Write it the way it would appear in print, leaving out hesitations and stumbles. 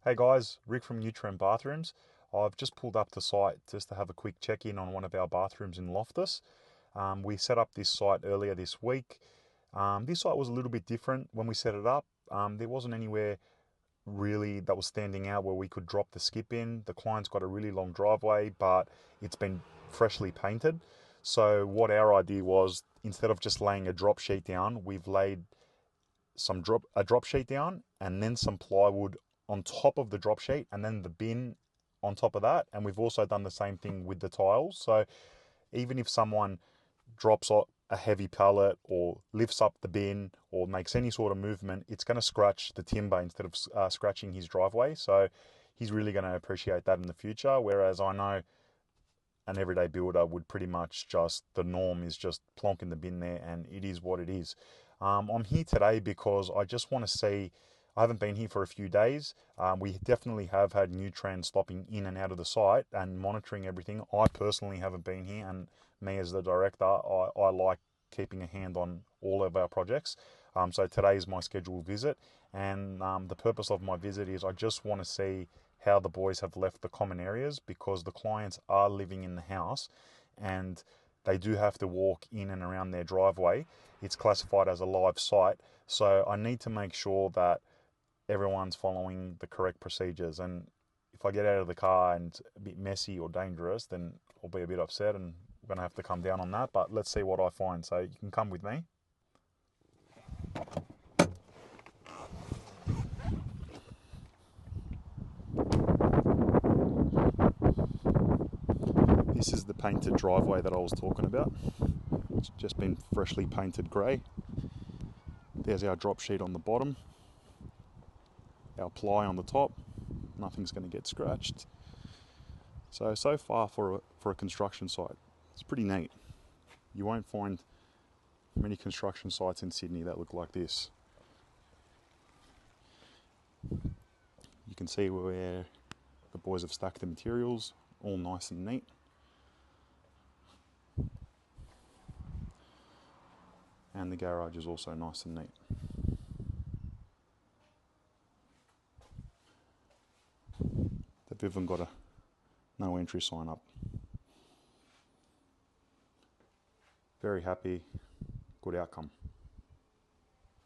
Hey guys, Rick from Nutrient Bathrooms. I've just pulled up the site just to have a quick check-in on one of our bathrooms in Loftus. We set up this site earlier this week. This site was a little bit different when we set it up. There wasn't anywhere really that was standing out where we could drop the skip in. The client's got a really long driveway, but it's been freshly painted. So what our idea was, instead of just laying a drop sheet down, we've laid a drop sheet down and then some plywood on top of the drop sheet and then the bin on top of that. And we've also done the same thing with the tiles. So even if someone drops a heavy pallet or lifts up the bin or makes any sort of movement, it's going to scratch the timber instead of scratching his driveway. So he's really going to appreciate that in the future. Whereas I know an everyday builder would pretty much just, the norm is just plonk in the bin there, and it is what it is. I'm here today because I just want to see. I haven't been here for a few days. We definitely have had new trends stopping in and out of the site and monitoring everything. I personally haven't been here, and me as the director, I like keeping a hand on all of our projects. So today is my scheduled visit, and the purpose of my visit is I just want to see how the boys have left the common areas, because the clients are living in the house and they do have to walk in and around their driveway. It's classified as a live site, so I need to make sure that everyone's following the correct procedures. And if I get out of the car and it's a bit messy or dangerous, then I'll be a bit upset and we're going to have to come down on that. But let's see what I find. So you can come with me. This is the painted driveway that I was talking about. It's just been freshly painted grey. There's our drop sheet on the bottom, our ply on the top. Nothing's going to get scratched. So far for a construction site, it's pretty neat. You won't find many construction sites in Sydney that look like this. You can see where the boys have stacked the materials, all nice and neat. And the garage is also nice and neat. They've even got a no entry sign up. Very happy, good outcome.